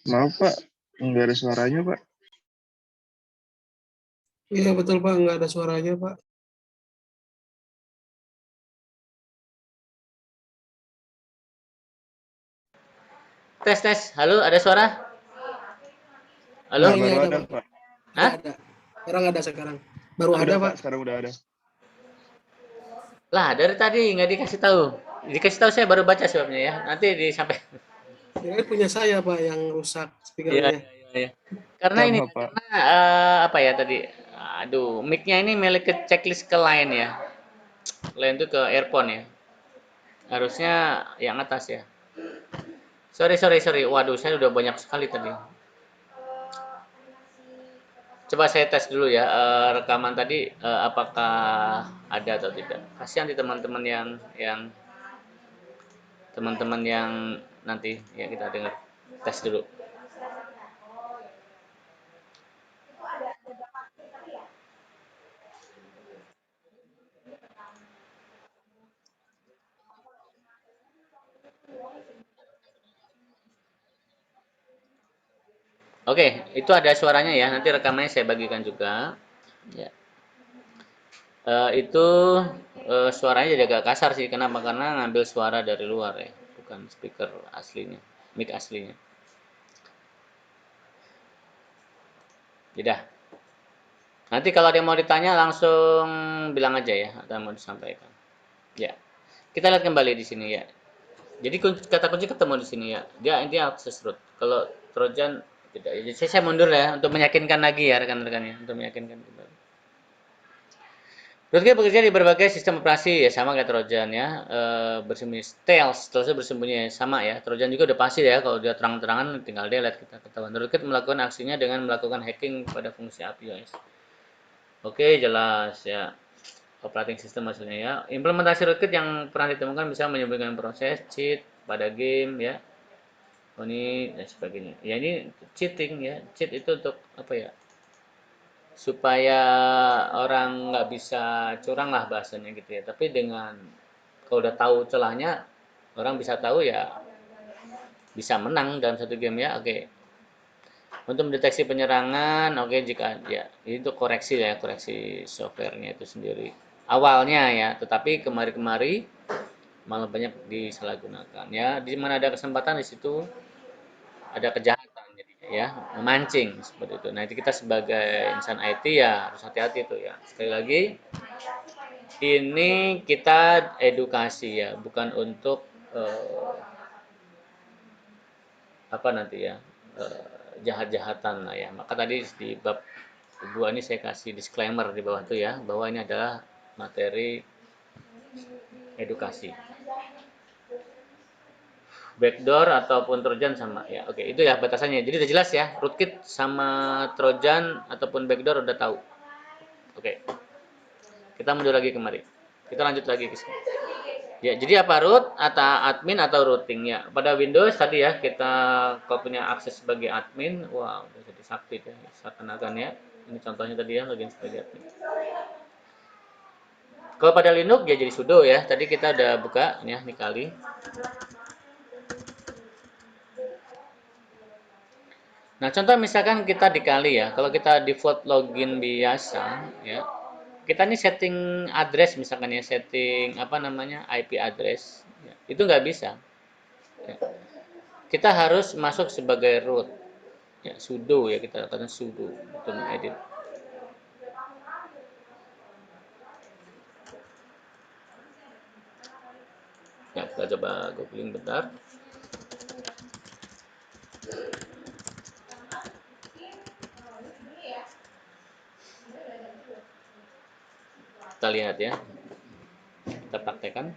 Maaf Pak, nggak ada suaranya Pak. Iya betul Pak, nggak ada suaranya Pak. Tes tes. Halo, ada suara? Halo? Nah, Ini baru ada ada Pak. Pak. Hah? Ada. Sekarang ada sekarang. Baru ada Udah Pak. Pak, sekarang udah ada. Lah, dari tadi nggak dikasih tahu. Dikasih tahu saya baru baca sebabnya ya. Nanti disampaikan. Ini punya saya Pak yang rusak Iya, speakernya. iya, iya, iya. Karena ini, Sama Pak. karena apa ya tadi? Aduh, mic-nya ini milik ke checklist ke line ya. Line itu ke earphone ya. Harusnya yang atas ya. Sorry, sorry, sorry. Waduh, saya udah banyak sekali tadi. Coba saya tes dulu ya, rekaman tadi apakah ada atau tidak. Kasihan di teman-teman yang nanti ya kita dengar tes dulu. Oke, itu ada suaranya ya. Nanti rekamannya saya bagikan juga. Ya. Itu suaranya jadi agak kasar sih. Kenapa? Karena ngambil suara dari luar ya, bukan speaker aslinya, mic aslinya. Tidak. Nanti kalau ada yang mau ditanya langsung bilang aja ya, atau mau disampaikan. Ya. Kita lihat kembali di sini ya. Jadi kata kunci ketemu di sini ya. Dia access root. Kalau Trojan tidak. Jadi saya mundur ya untuk meyakinkan lagi ya rekan-rekannya, untuk meyakinkan kembali. Rootkit bekerja di berbagai sistem operasi ya sama kayak Trojan ya. Bersembunyi stealth bersembunyi sama ya. Trojan juga udah pasti ya kalau dia terang-terangan tinggal delete kita ketahuan. Rootkit melakukan aksinya dengan melakukan hacking pada fungsi API. Oke, jelas ya. Operating system maksudnya ya. Implementasi rootkit yang pernah ditemukan bisa menyembunyikan proses, cheat pada game ya. Oh ini dan sebagainya. Ya ini cheating ya. Cheat itu untuk apa ya? Supaya orang nggak bisa curang lah bahasanya gitu ya. Tapi dengan kalau udah tahu celahnya, orang bisa tahu ya bisa menang dalam satu game ya. Oke. Untuk mendeteksi penyerangan, oke jika ya itu koreksi ya, koreksi softwarenya itu sendiri. Awalnya ya, tetapi kemari-kemari malah banyak disalahgunakan ya. Di mana ada kesempatan di situ ada kejahatan jadinya ya, memancing seperti itu. Nah, itu kita sebagai insan IT ya harus hati-hati tuh ya. Sekali lagi, ini kita edukasi ya, bukan untuk apa nanti ya, jahat-jahatan lah ya. Maka tadi di bab 2 ini saya kasih disclaimer di bawah itu ya, bahwa ini adalah materi edukasi. Backdoor ataupun Trojan sama ya. Oke, itu ya batasannya. Jadi udah jelas ya, rootkit sama Trojan ataupun backdoor udah tahu. Oke. Kita mundur lagi kemari. Kita lanjut lagi ke sini. Ya, jadi apa root atau admin atau routing ya. Pada Windows tadi ya kita kalau punya akses sebagai admin, wow, udah jadi sakti ya, seakan-akan ya. Ini contohnya tadi ya login sebagai admin. Kalau pada Linux ya jadi sudo ya. Tadi kita udah buka ya nih kali. Nah, contoh misalkan kita dikali ya. Kalau kita default login biasa ya. Kita nih setting address misalkan ya, setting apa namanya IP address. Ya, itu nggak bisa. Ya. Kita harus masuk sebagai root. Ya, sudo ya kita katakan sudo untuk mengedit. Ya, kita coba googling bentar. Kita lihat ya. Kita praktekkan.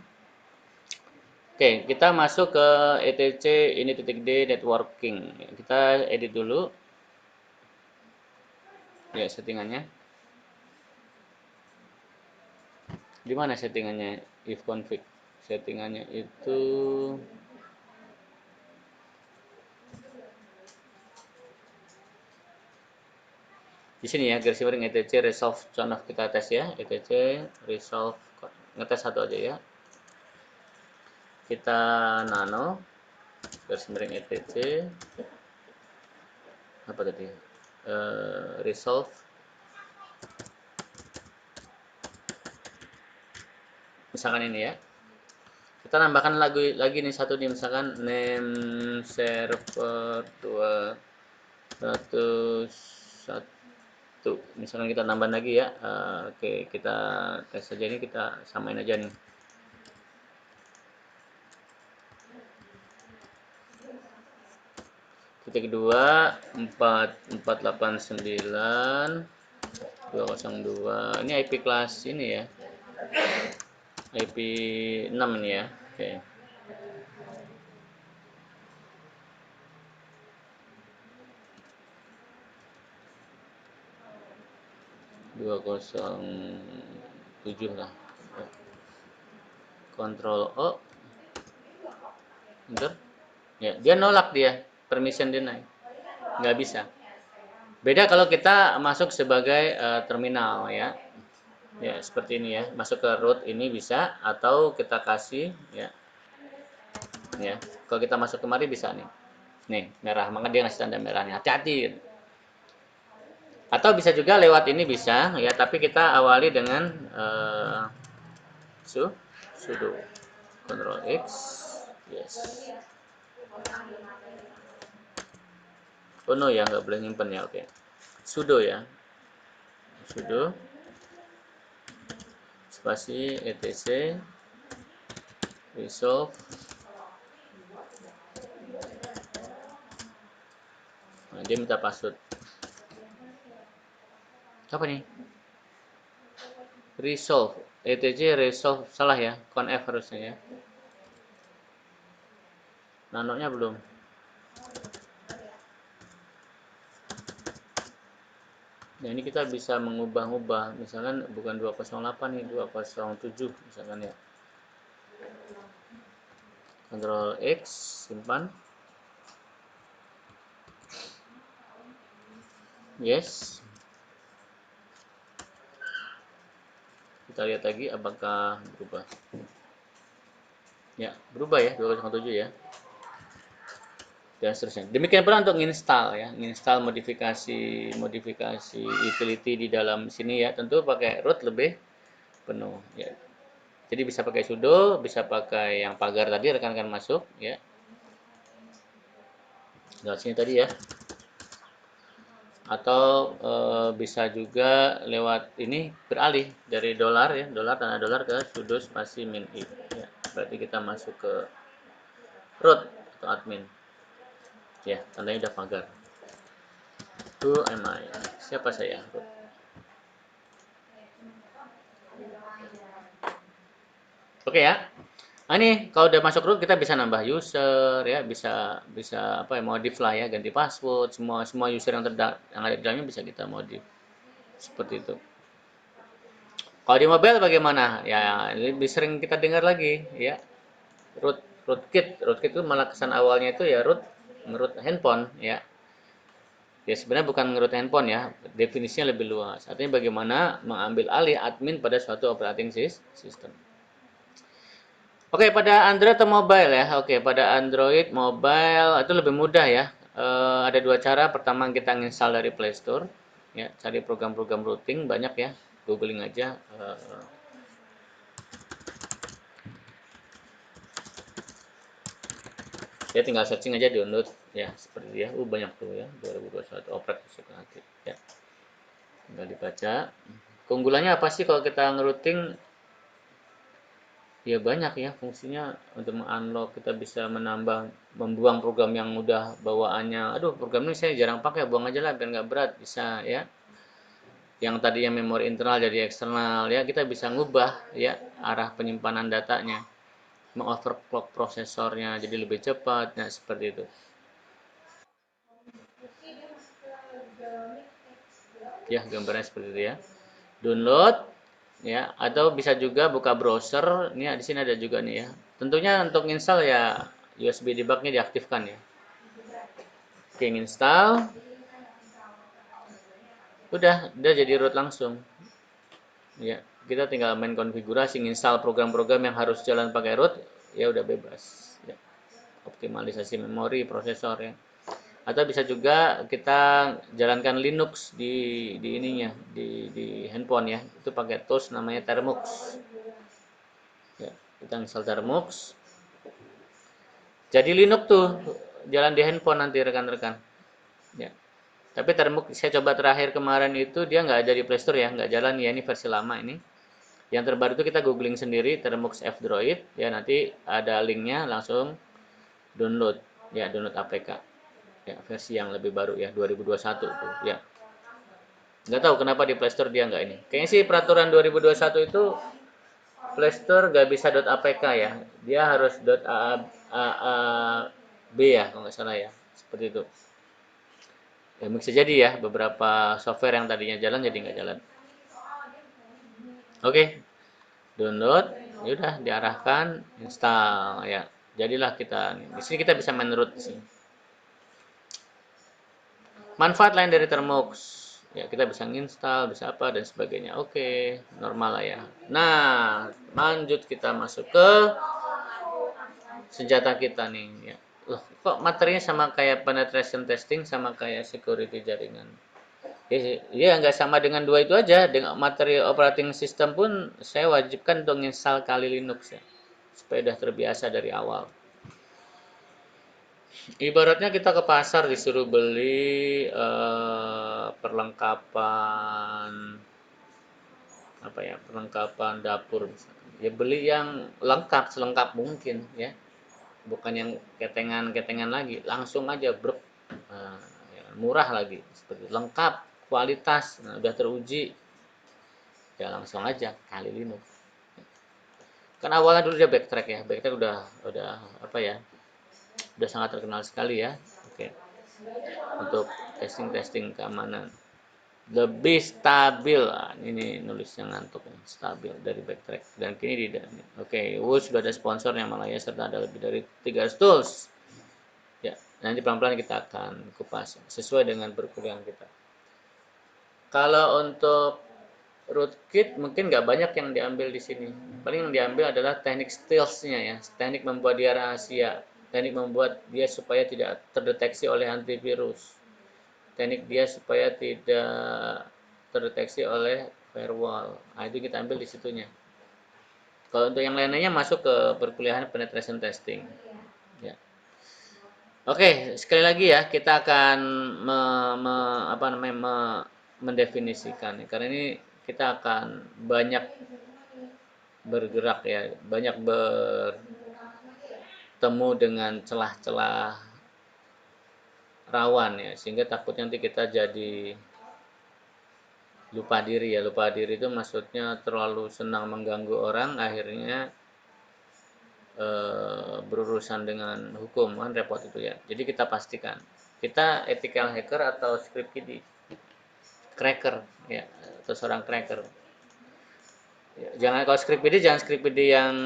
Oke, kita masuk ke etc ini titik d networking. Kita edit dulu. Ya, settingannya. Di mana settingannya? If config. Settingannya itu di sini ya, garis miring etc resolve contoh kita tes ya, etc resolve ngetes satu aja ya. Kita nano garis miring etc apa tadi? Resolve. Misalkan ini ya. Kita nambahkan lagi nih satu nih, misalkan name server 201. Misalkan kita nambah lagi ya. Oke, kita tes saja ini, kita samain aja nih. Titik 2 4489 202. Ini IP kelas ini ya. IP 6 ini ya. Oke. Dua kosong tujuh lah. Ctrl O. Enter. Ya, dia nolak dia. Permission deny. Nggak bisa. Beda kalau kita masuk sebagai terminal ya. Ya, seperti ini ya. Masuk ke root ini bisa, atau kita kasih ya. Ya, kalau kita masuk kemari bisa nih. Nih, merah. Maka dia ngasih tanda merahnya. Hati-hati. Atau bisa juga lewat ini bisa ya, tapi kita awali dengan sudo Ctrl X. Yes. Oh no ya, nggak boleh nyimpen ya. Oke. Sudo ya. Sudo spasi etc resolve. Nah, dia minta password. Apa nih? Resolve. etc resolve salah ya. Conf harusnya ya. Nanonya belum. Nah, ini kita bisa mengubah-ubah. Misalkan bukan 208 nih, 207 misalkan ya. Ctrl X, simpan. Yes. Kita lihat lagi apakah berubah. Ya, berubah ya, 207 ya. Dan seterusnya. Demikian pula untuk install ya, install modifikasi utility di dalam sini ya. Tentu pakai root lebih penuh ya. Jadi bisa pakai sudo, bisa pakai yang pagar tadi rekan-rekan masuk ya. Lewat sini tadi ya. Atau bisa juga lewat ini beralih dari dolar ya, tanda dolar ke sudo spasi min i ya. Berarti kita masuk ke root atau admin. Ya, tandanya udah pagar. Who am I? Siapa saya? Oke ya. Nah, ini kalau udah masuk root kita bisa nambah user ya, bisa apa ya, modif lah ya, ganti password, semua user yang ada di dalamnya bisa kita modif. Seperti itu. Kalau di mobile bagaimana? Ya, lebih sering kita dengar lagi ya. Rootkit itu malah kesan awalnya itu ya root handphone ya. Ya sebenarnya bukan ngerut handphone ya, definisinya lebih luas. Artinya bagaimana mengambil alih admin pada suatu operating system. Oke, pada Android atau mobile ya. Oke, pada Android mobile itu lebih mudah ya. Ada dua cara. Pertama kita install dari Play Store, ya, cari program-program routing banyak ya. Googling aja. Ya tinggal searching aja download ya seperti ya. Banyak tuh ya. 2021 operasi sekali ya. Tinggal dibaca. Keunggulannya apa sih kalau kita ngerouting? Ya banyak ya fungsinya. Untuk mengunlock kita bisa menambah, membuang program yang udah bawaannya. Aduh, program ini saya jarang pakai, buang aja lah biar nggak berat, bisa ya. Yang tadinya memori internal jadi eksternal ya, kita bisa ngubah ya arah penyimpanan datanya, mengoverclock prosesornya jadi lebih cepat ya, seperti itu. Ya, gambarnya seperti itu ya. Download ya, atau bisa juga buka browser. Ini di sini ada juga nih ya. Tentunya untuk install ya USB debugnya diaktifkan ya. Oke, install. Udah jadi root langsung. Ya, kita tinggal main konfigurasi, install program-program yang harus jalan pakai root, ya udah bebas. Ya. Optimalisasi memori, prosesor ya. Atau bisa juga kita jalankan Linux di ininya, di handphone ya. Itu pakai tools namanya Termux. Ya, kita install Termux. Jadi Linux tuh jalan di handphone nanti rekan-rekan. Ya. Tapi Termux saya coba terakhir kemarin itu dia nggak ada di Play Store ya, nggak jalan ya, ini versi lama ini. Yang terbaru itu kita googling sendiri Termux F-Droid, ya nanti ada linknya langsung download, ya download APK. Ya, versi yang lebih baru ya 2021 tuh ya. Nggak tahu kenapa di Play Store dia nggak ini. Kayaknya sih peraturan 2021 itu Play Store nggak bisa .apk ya. Dia harus .aab ya kalau nggak salah ya. Seperti itu. Ya bisa jadi ya beberapa software yang tadinya jalan jadi nggak jalan. Oke, download, yaudah diarahkan install ya. Jadilah kita di sini kita bisa main root di sini. Manfaat lain dari Termux, ya kita bisa install, bisa apa dan sebagainya. Oke, normal lah ya. Nah, lanjut kita masuk ke senjata kita nih ya. Loh, kok materinya sama kayak penetration testing sama kayak security jaringan? Ya nggak sama dengan dua itu aja. Dengan materi operating system pun saya wajibkan untuk install Kali Linux ya, supaya udah terbiasa dari awal. Ibaratnya kita ke pasar disuruh beli perlengkapan apa ya, perlengkapan dapur misalkan. Ya beli yang lengkap, selengkap mungkin ya. Bukan yang ketengan-ketengan lagi, langsung aja brek. Nah, ya, murah lagi, seperti lengkap, kualitas, nah, udah teruji. Ya langsung aja Kali Linux. Kan awalnya dulu dia backtrack ya, backtrack udah apa ya, udah sangat terkenal sekali ya. Oke, untuk testing keamanan lebih stabil. Ini nulisnya ngantuk ya. Stabil dari backtrack dan kini tidak. Oke, sudah ada sponsornya malah ya, serta ada lebih dari 300 tools ya. Nanti pelan-pelan kita akan kupas sesuai dengan perkuliahan kita. Kalau untuk rootkit mungkin nggak banyak yang diambil di sini. Paling yang diambil adalah teknik stealth-nya ya, teknik membuat dia rahasia, teknik membuat dia supaya tidak terdeteksi oleh antivirus, teknik dia supaya tidak terdeteksi oleh firewall. Nah, itu kita ambil di situnya. Kalau untuk yang lainnya masuk ke perkuliahan penetration testing. Ya. Oke, sekali lagi ya kita akan mendefinisikan karena ini kita akan banyak bergerak ya, banyak bertemu dengan celah-celah rawan ya, sehingga takutnya nanti kita jadi lupa diri ya. Lupa diri itu maksudnya terlalu senang mengganggu orang, akhirnya berurusan dengan hukum, kan repot itu ya. Jadi kita pastikan kita ethical hacker atau script kiddie, cracker ya, atau seorang cracker. Ya, jangan kalau script kiddie jangan script kiddie yang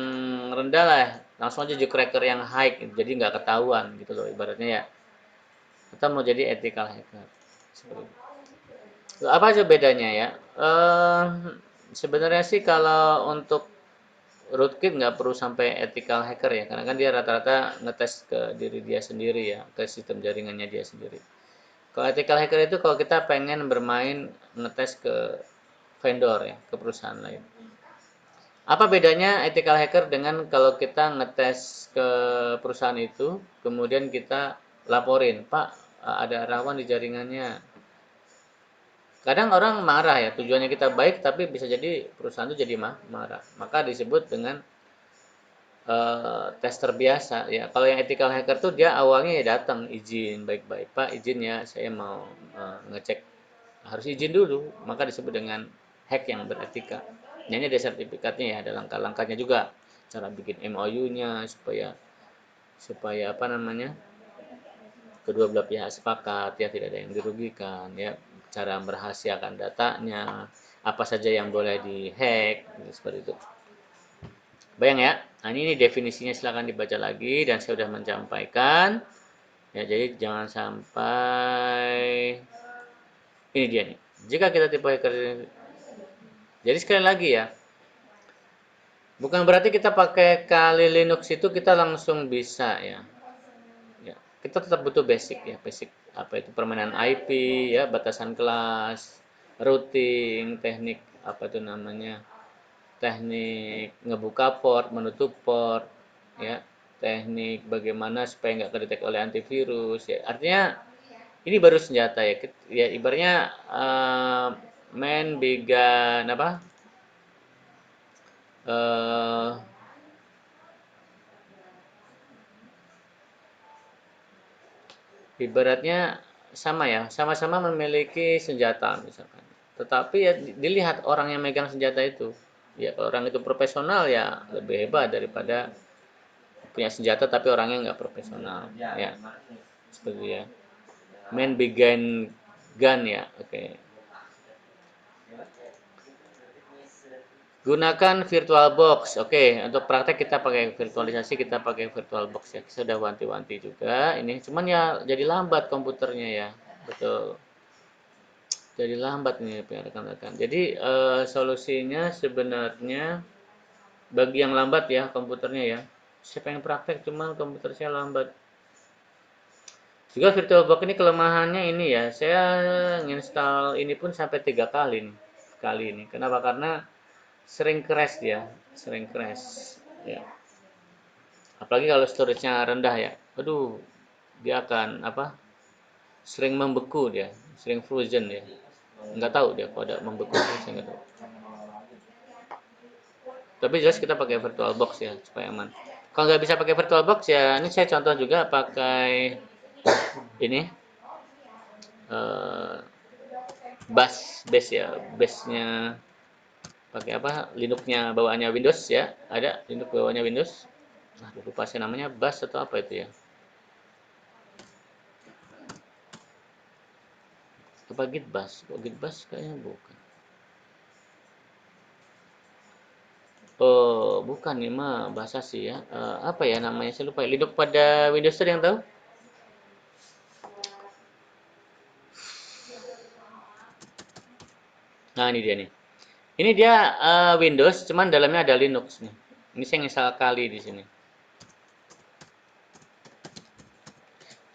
rendah lah, langsung aja cracker yang high, jadi nggak ketahuan gitu loh ibaratnya ya. Kita mau jadi ethical hacker seperti itu. Apa aja bedanya ya? Sebenarnya sih kalau untuk rootkit nggak perlu sampai ethical hacker ya, karena kan dia rata-rata ngetes ke diri dia sendiri ya, ke sistem jaringannya dia sendiri. Kalau ethical hacker itu kalau kita pengen bermain ngetes ke vendor ya, ke perusahaan lain. Apa bedanya ethical hacker dengan kalau kita ngetes ke perusahaan itu, kemudian kita laporin, Pak, ada rawan di jaringannya. Kadang orang marah ya, tujuannya kita baik tapi bisa jadi perusahaan itu jadi marah. Maka disebut dengan tester biasa ya. Kalau yang ethical hacker tuh dia awalnya ya datang izin baik-baik, Pak izin ya saya mau ngecek, harus izin dulu, maka disebut dengan hack yang beretika. Ini ada sertifikatnya ya, ada langkah-langkahnya juga, cara bikin MOU-nya supaya supaya apa namanya, kedua belah pihak sepakat ya, tidak ada yang dirugikan ya, cara merahasiakan datanya, apa saja yang boleh dihack seperti itu. Bayang ya. Nah, ini definisinya silahkan dibaca lagi dan saya sudah menyampaikan. Ya, jadi jangan sampai ini dia nih. Jika kita tipe hacker, jadi sekali lagi ya, bukan berarti kita pakai Kali Linux itu kita langsung bisa ya. Ya, kita tetap butuh basic ya, basic apa itu permainan IP ya, batasan kelas, routing, teknik apa itu namanya, teknik ngebuka port, menutup port, ya, teknik bagaimana supaya nggak kedetek oleh antivirus, ya. Artinya ini baru senjata ya, ya ibaratnya main began apa? eh Ibaratnya sama ya, sama-sama memiliki senjata misalkan. Tetapi ya dilihat orang yang megang senjata itu. Ya kalau orang itu profesional ya lebih hebat daripada punya senjata tapi orangnya nggak profesional. Ya, seperti ya. Main began gun ya, oke. Gunakan VirtualBox. Oke, untuk praktek kita pakai virtualisasi, kita pakai VirtualBox ya. Kita sudah wanti-wanti juga. Ini cuman ya jadi lambat komputernya ya. Betul. Jadi lambat nih rekan-rekan. Jadi solusinya sebenarnya bagi yang lambat ya komputernya ya. Saya pengen praktek cuman komputer saya lambat. Juga VirtualBox ini kelemahannya ini ya. Saya nginstal ini pun sampai 3 kali nih. Kali ini. Kenapa? Karena sering crash dia, sering crash. Ya. Apalagi kalau storage-nya rendah ya. Aduh, dia akan apa? Sering membeku dia, sering frozen ya. Nggak tahu dia kalau ada membeku, saya nggak tahu. Tapi jelas kita pakai VirtualBox ya supaya aman. Kalau nggak bisa pakai VirtualBox ya, ini saya contoh juga pakai ini eh, base ya, base-nya pakai apa? Linux-nya bawaannya Windows ya, ada Linux bawaannya Windows. Nah, lupa saya namanya bus atau apa itu ya? Apa Gitbus? Kok Gitbus kayaknya bukan. Oh, bukan nih mah bahasa sih ya. Apa ya namanya? Saya lupa. Linux pada Windows ada yang tahu? Nah, ini dia nih. Ini dia Windows, cuman dalamnya ada Linux nih. Ini saya install kali di sini.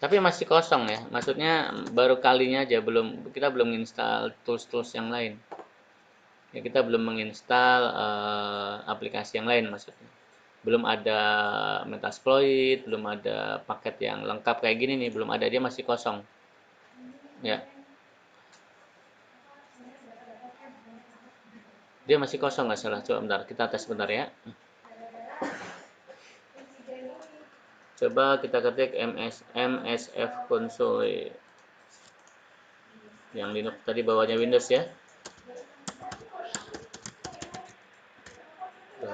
Tapi masih kosong ya. Maksudnya baru kalinya aja, kita belum install tools-tools yang lain. Ya, kita belum menginstal aplikasi yang lain maksudnya. Belum ada Metasploit, belum ada paket yang lengkap kayak gini nih, belum ada, dia masih kosong. Ya, dia masih kosong nggak salah. Coba bentar, kita tes bentar ya. Coba kita ketik MSF console yang Linux tadi bawahnya Windows ya.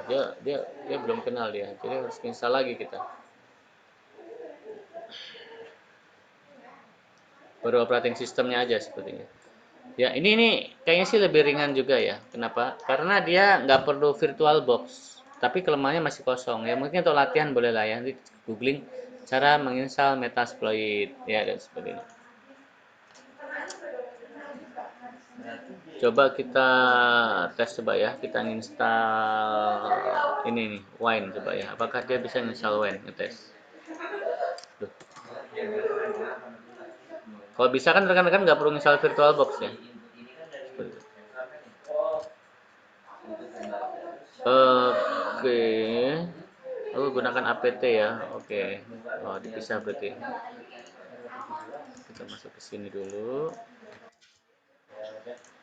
Tuh, dia belum kenal dia. Jadi harus install lagi kita. Baru operating sistemnya aja sepertinya. Ya, ini kayaknya sih lebih ringan juga ya. Kenapa? Karena dia nggak perlu VirtualBox, tapi kelemahannya masih kosong. Ya mungkin untuk latihan boleh lah ya. Nanti googling cara menginstal Metasploit ya dan sebagainya. Coba kita tes coba ya. Kita install ini nih, Wine coba ya. Apakah dia bisa install Wine? Ngetes. Duh. Kalau bisa kan rekan-rekan nggak perlu install VirtualBox ya. Oke. Oh, gunakan apt ya. Oke. Oh, dipisah berarti. Kita masuk ke sini dulu.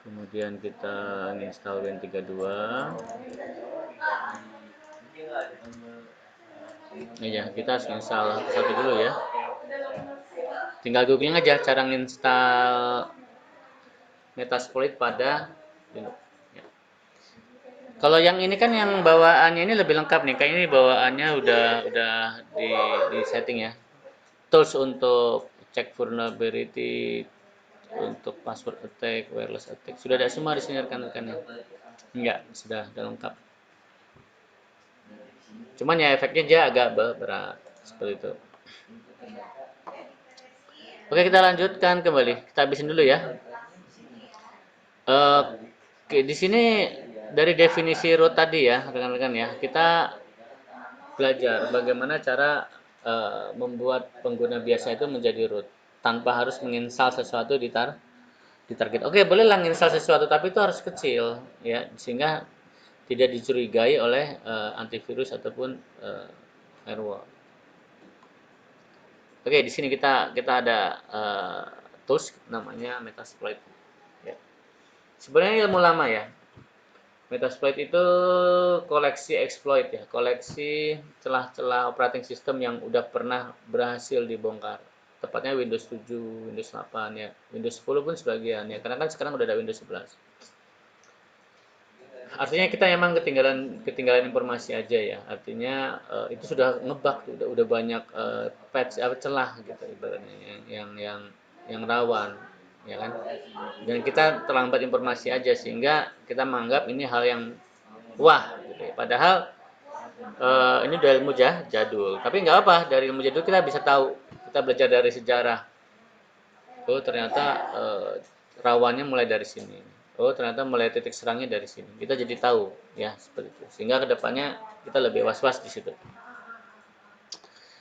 Kemudian kita install Win32. Ini ya, kita harus install satu dulu ya. Tinggal googling aja cara nginstal Metasploit pada Linux. Ya. Kalau yang ini kan yang bawaannya ini lebih lengkap nih. Kayak ini bawaannya udah di setting ya. Tools untuk cek vulnerability, untuk password attack, wireless attack. Sudah ada semua di sini rekan-rekan ya. Enggak, sudah lengkap. Cuman ya efeknya dia agak berat seperti itu. Oke, kita lanjutkan kembali. Kita habisin dulu ya. Oke, di sini dari definisi root tadi ya, rekan-rekan ya. Kita belajar bagaimana cara membuat pengguna biasa itu menjadi root. tanpa harus menginstal sesuatu di target. Oke, bolehlah menginstal sesuatu tapi itu harus kecil ya, sehingga tidak dicurigai oleh antivirus ataupun firewall. Oke, di sini kita ada tools namanya Metasploit. Ya. Sebenarnya ilmu lama ya. Metasploit itu koleksi exploit ya, koleksi celah-celah operating system yang udah pernah berhasil dibongkar. Tepatnya Windows 7, Windows 8 ya, Windows 10 pun sebagian ya, karena kan sekarang udah ada Windows 11. Artinya kita emang ketinggalan informasi aja ya. Artinya itu sudah ngebug, udah banyak patch celah gitu ibaratnya yang rawan ya kan. Dan kita terlambat informasi aja sehingga kita menganggap ini hal yang wah gitu ya. Padahal ini udah ilmu jadul. Tapi nggak apa, dari ilmu jadul kita bisa tahu. Kita belajar dari sejarah. Oh ternyata rawannya mulai dari sini. Oh ternyata mulai titik serangnya dari sini. Kita jadi tahu ya seperti itu. Sehingga kedepannya kita lebih was-was di situ.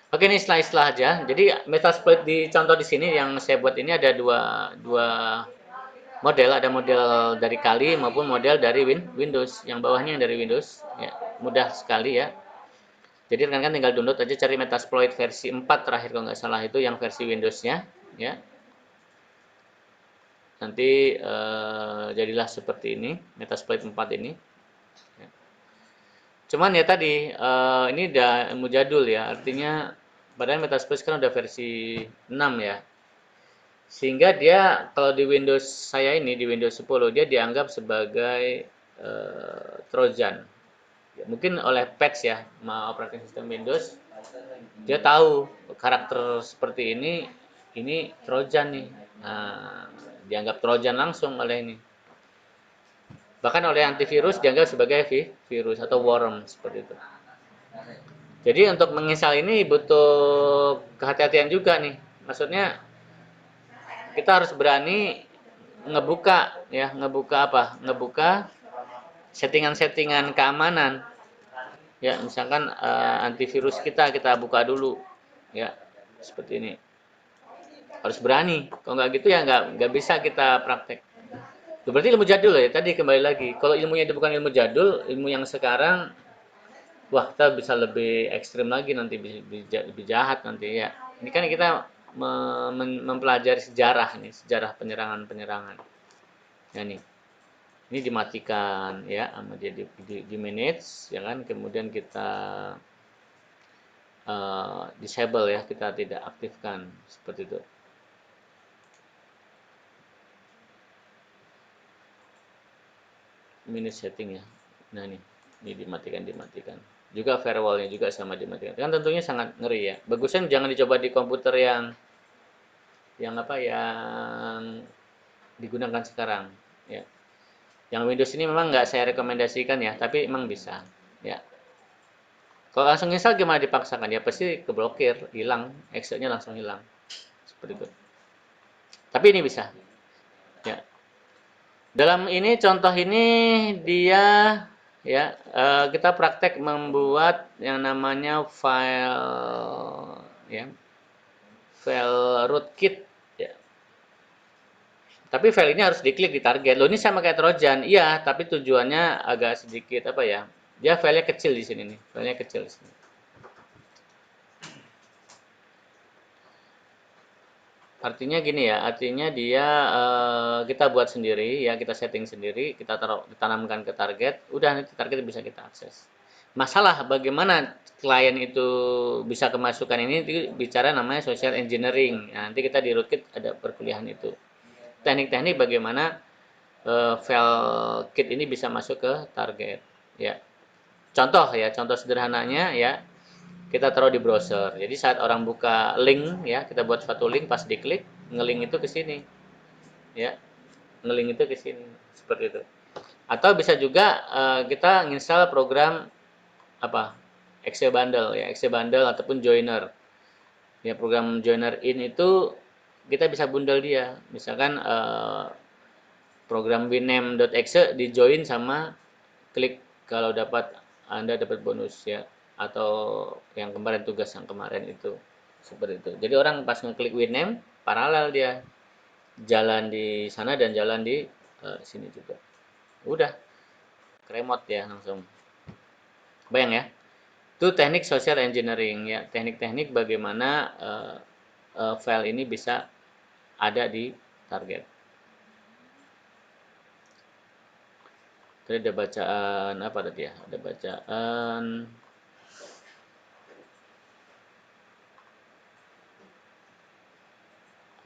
Oke ini istilah-istilah aja. Jadi Metasploit di contoh di sini yang saya buat ini ada dua model, ada model dari Kali maupun model dari Windows. Yang bawahnya yang dari Windows, ya mudah sekali ya. Jadi rekan-rekan tinggal download aja, cari Metasploit versi 4 terakhir kalau nggak salah itu yang versi Windows-nya, ya. Nanti jadilah seperti ini, Metasploit 4 ini. Ya. Cuman ya tadi ini udah ilmu jadul ya, artinya padahal Metasploit sekarang udah versi 6 ya. Sehingga dia kalau di Windows saya ini di Windows 10 dia dianggap sebagai Trojan. Ya, mungkin oleh patch ya, operating system Windows dia tahu karakter seperti ini Trojan nih. Nah, dianggap Trojan langsung oleh ini. Bahkan oleh antivirus dianggap sebagai virus atau worm seperti itu. Jadi untuk menginstal ini butuh kehati-hatian juga nih. Maksudnya kita harus berani ngebuka ya, ngebuka apa? Ngebuka settingan-settingan keamanan. Ya, misalkan antivirus kita buka dulu. Ya, seperti ini. Harus berani. Kalau nggak gitu ya nggak bisa kita praktek. Itu berarti ilmu jadul ya. Tadi kembali lagi. Kalau ilmunya itu bukan ilmu jadul, ilmu yang sekarang, wah kita bisa lebih ekstrim lagi nanti, lebih jahat nanti ya. Ini kan kita mempelajari sejarah nih, sejarah penyerangan-penyerangan. Ya nih. Ini dimatikan ya, sama dia di manage ya kan. Kemudian kita disable ya, kita tidak aktifkan seperti itu. Manage setting ya. Nah ini dimatikan. Juga firewallnya juga sama dimatikan. Kan tentunya sangat ngeri ya. Bagusnya jangan dicoba di komputer yang apa yang digunakan sekarang ya. Yang Windows ini memang nggak saya rekomendasikan ya, tapi emang bisa ya. Kalau langsung install gimana dipaksakan ya, pasti keblokir, hilang, exitnya langsung hilang seperti itu. Tapi ini bisa ya. Dalam ini contoh ini dia ya kita praktek membuat yang namanya file rootkit ya. Tapi file ini harus diklik di target. Loh ini sama kayak Trojan. Iya, tapi tujuannya agak sedikit apa ya? Dia filenya kecil di sini nih. Filenya kecil di sini. Artinya gini ya, artinya dia kita buat sendiri ya, kita setting sendiri, kita tanamkan ke target, udah nanti target bisa kita akses. Masalah bagaimana klien itu bisa kemasukan ini bicara namanya social engineering. Nah, nanti kita di rootkit ada perkuliahan itu. Teknik-teknik bagaimana file kit ini bisa masuk ke target ya. Contoh sederhananya ya, kita taruh di browser. Jadi saat orang buka link ya, kita buat suatu link, pas diklik, ngelink itu ke sini. Ya. Ngelink itu ke sini. Seperti itu. Atau bisa juga kita nginstal program apa? Exe bundle ya, Exe bundle ataupun joiner. Ya, program joiner in itu kita bisa bundle dia. Misalkan program winamp.exe di join sama klik kalau Anda dapat bonus ya, atau yang kemarin tugas yang kemarin itu seperti itu. Jadi orang pas ngeklik Winamp paralel dia, jalan di sana dan jalan di sini juga. Udah, remote ya langsung. Bayang ya. Itu teknik social engineering ya, teknik-teknik bagaimana file ini bisa ada di target. Tadi ada bacaan apa tadi ya? Ada bacaan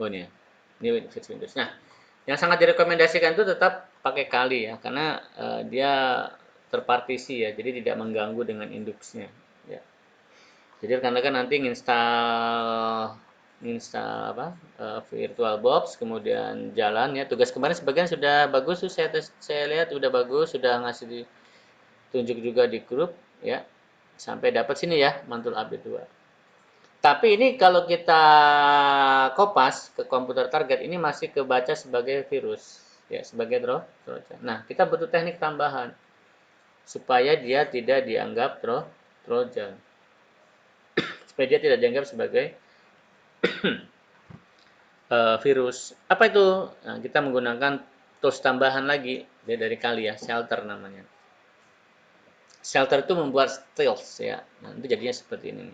oh ini ya. Ini fix Windows. Nah, yang sangat direkomendasikan itu tetap pakai Kali ya, karena dia terpartisi ya, jadi tidak mengganggu dengan Induxnya. Ya. Jadi rekan-rekan nanti nginstal apa VirtualBox, kemudian jalan ya. Tugas kemarin sebagian sudah bagus tuh, saya lihat sudah bagus, sudah ngasih tunjuk juga di grup ya, sampai dapat sini ya mantul update 2. Tapi ini kalau kita kopas ke komputer target ini masih kebaca sebagai virus ya, sebagai trojan. Nah, kita butuh teknik tambahan supaya dia tidak dianggap trojan. Supaya dia tidak dianggap sebagai virus. Apa itu? Nah, kita menggunakan tools tambahan lagi dari Kali ya, shelter namanya. Shelter itu membuat stealth ya. Nanti jadinya seperti ini.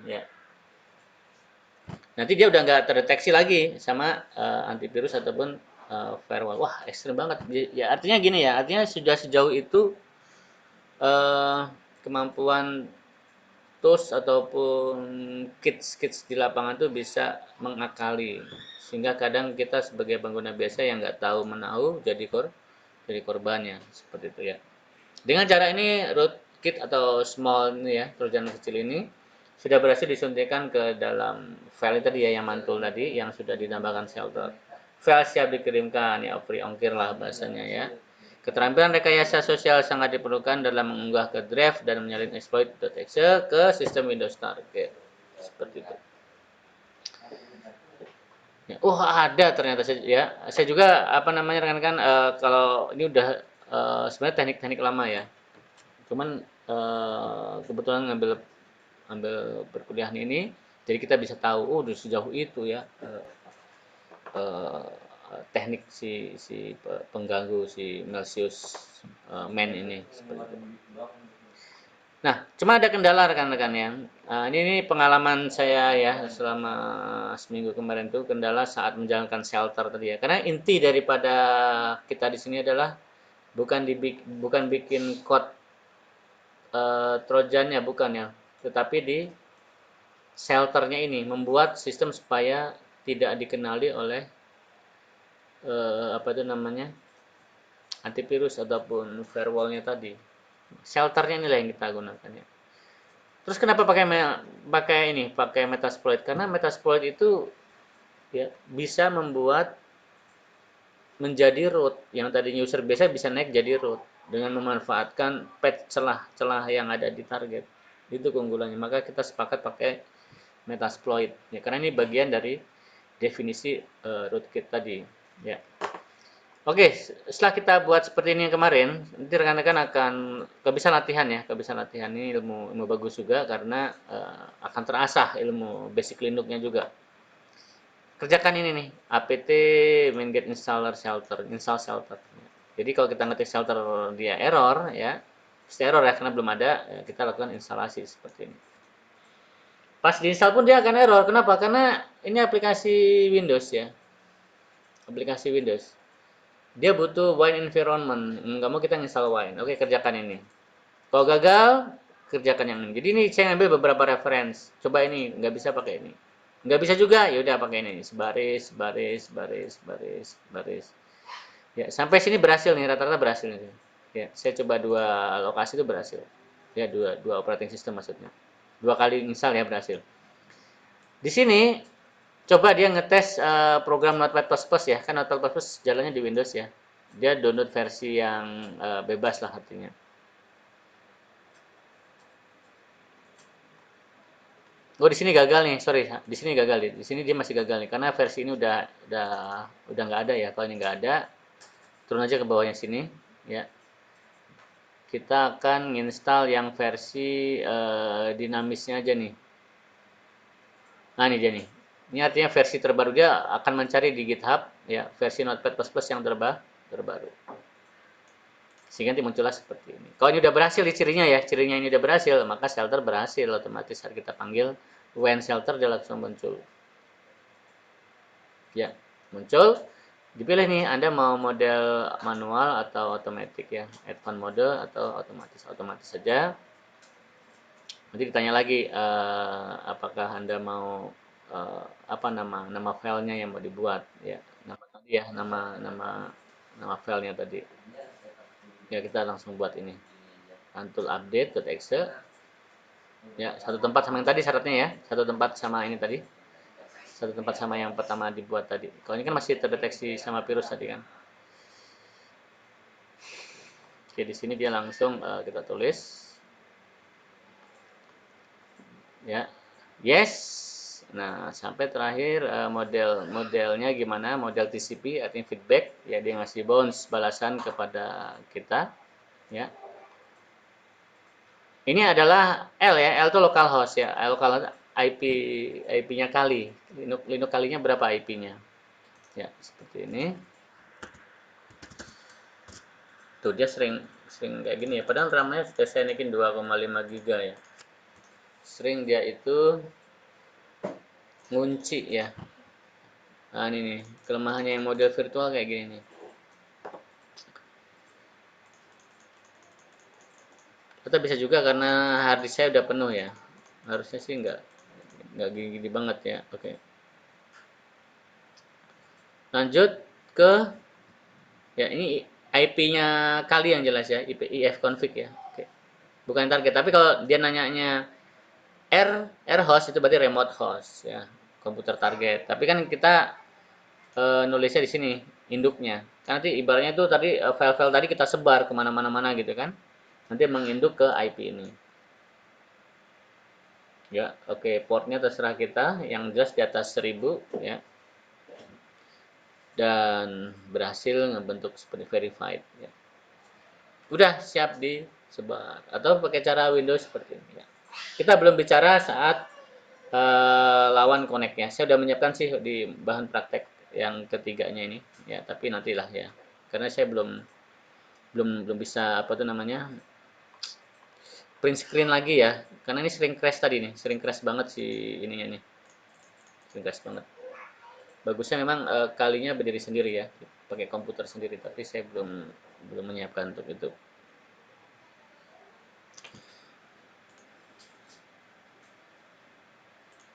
Ya. Nanti dia udah nggak terdeteksi lagi sama antivirus ataupun firewall. Wah, ekstrem banget. Ya artinya gini ya, artinya sudah sejauh itu kemampuan tools ataupun kits di lapangan tuh bisa mengakali, sehingga kadang kita sebagai pengguna biasa yang nggak tahu menahu jadi korbannya seperti itu ya. Dengan cara ini rootkit atau small ini ya, trojan kecil ini sudah berhasil disuntikan ke dalam file tadi ya, yang mantul tadi yang sudah ditambahkan shelter. File siap dikirimkan ya, free ongkir lah bahasanya ya. Keterampilan rekayasa sosial sangat diperlukan dalam mengunggah ke drive dan menyalin exploit.exe ke sistem Windows target. Seperti itu. Ya, ada ternyata ya. Saya juga apa namanya rekan-rekan kalau ini udah sebenarnya teknik-teknik lama ya. Cuman kebetulan ngambil perkuliahan ini, jadi kita bisa tahu udah sejauh itu ya teknik si pengganggu si malicious man ini seperti itu. Nah, cuma ada kendala rekan-rekan ya. Ini pengalaman saya ya selama seminggu kemarin tuh, kendala saat menjalankan shelter tadi ya. Karena inti daripada kita di sini adalah bukan bikin code trojannya, bukan ya, tetapi di shelternya ini membuat sistem supaya tidak dikenali oleh apa itu namanya, antivirus ataupun firewallnya tadi. Shelternya inilah yang kita gunakan ya. Terus kenapa pakai Metasploit? Karena Metasploit itu ya bisa membuat menjadi root yang tadi user biasa bisa naik jadi root dengan memanfaatkan patch celah-celah yang ada di target. Itu keunggulannya. Maka kita sepakat pakai Metasploit ya, karena ini bagian dari definisi rootkit tadi ya. Oke, setelah kita buat seperti ini yang kemarin, nanti rekan-rekan akan kebiasaan latihan ya, kebiasaan latihan ini ilmu bagus juga karena akan terasah ilmu basic Linux-nya juga. Kerjakan ini nih, apt main get installer shelter, install shelter. Jadi kalau kita ngetik shelter dia error ya, pasti error ya karena belum ada, ya, kita lakukan instalasi seperti ini. Pas diinstal pun dia akan error. Kenapa? Karena ini aplikasi Windows ya. Aplikasi Windows. Dia butuh Wine environment. Nggak mau kita install Wine. Oke, kerjakan ini. Kalau gagal, kerjakan yang ini. Jadi ini saya ngambil beberapa reference. Coba ini, nggak bisa pakai ini. Nggak bisa juga, ya udah pakai ini. Sebaris, baris, baris, baris, baris. Ya, sampai sini berhasil nih, rata-rata berhasil nih. Ya, saya coba 2 lokasi itu berhasil. Ya, dua operating system maksudnya. 2 kali install ya berhasil. Di sini coba dia ngetes program Notepad++ ya, kan Notepad++ jalannya di Windows ya. Dia download versi yang bebas lah artinya. Oh, di sini gagal nih, sorry. Di sini gagal nih. Di sini dia masih gagal nih karena versi ini udah nggak ada ya. Kalau ini nggak ada, turun aja ke bawahnya sini ya. Kita akan install yang versi dinamisnya aja nih. Nah, ini dia nih. Ini artinya versi terbaru, dia akan mencari di GitHub ya versi Notepad++ yang terbaru. Sehingga nanti muncullah seperti ini. Kalau ini udah berhasil di cirinya ya, cirinya ini udah berhasil, maka shelter berhasil otomatis saat kita panggil when shelter dia langsung muncul. Ya, muncul. Dipilih nih, Anda mau model manual atau otomatis ya, advanced mode atau otomatis saja. Nanti ditanya lagi apakah Anda mau apa nama filenya yang mau dibuat ya. Nama filenya tadi. Ya, kita langsung buat ini. Antul update.exe. Ya, satu tempat sama yang tadi syaratnya ya. Satu tempat sama ini tadi. Satu tempat sama yang pertama dibuat tadi. Kalau ini kan masih terdeteksi sama virus tadi kan. Oke, di sini dia langsung kita tulis ya. Yes. Nah, sampai terakhir modelnya gimana? Model TCP artinya feedback ya, dia ngasih bounce balasan kepada kita ya. Ini adalah L ya, L itu localhost ya, localhost IP-nya kali. Linux kalinya berapa IP-nya? Ya, seperti ini. Tuh dia sering kayak gini ya. Padahal RAM-nya sudah saya naikin 2,5 GB ya. Sering dia itu ngunci ya. Nah, ini nih, kelemahannya yang model virtual kayak gini nih. Atau bisa juga karena harddisk saya udah penuh ya. Harusnya sih nggak gini-gini banget ya. Oke. Lanjut ke ya, ini IP-nya kali yang jelas ya, ifconfig ya. Oke. Bukan target, tapi kalau dia nanyanya R host itu berarti remote host ya, komputer target. Tapi kan kita nulisnya di sini induknya. Kan nanti ibaratnya itu tadi file-file tadi kita sebar kemana-mana gitu kan. Nanti menginduk ke IP ini. Ya, oke, portnya terserah kita, yang jelas di atas 1000 ya. Dan berhasil ngebentuk seperti verified ya. Udah siap disebar atau pakai cara Windows seperti ini ya. Kita belum bicara saat lawan connect ya. Saya udah menyiapkan sih di bahan praktek yang ketiganya ini ya, tapi nantilah ya. Karena saya belum belum bisa apa tuh namanya? Print screen lagi ya. Karena ini sering crash tadi nih, sering crash banget sih ininya nih. Sering crash banget. Bagusnya memang kalinya berdiri sendiri ya, pakai komputer sendiri, tapi saya belum menyiapkan untuk itu.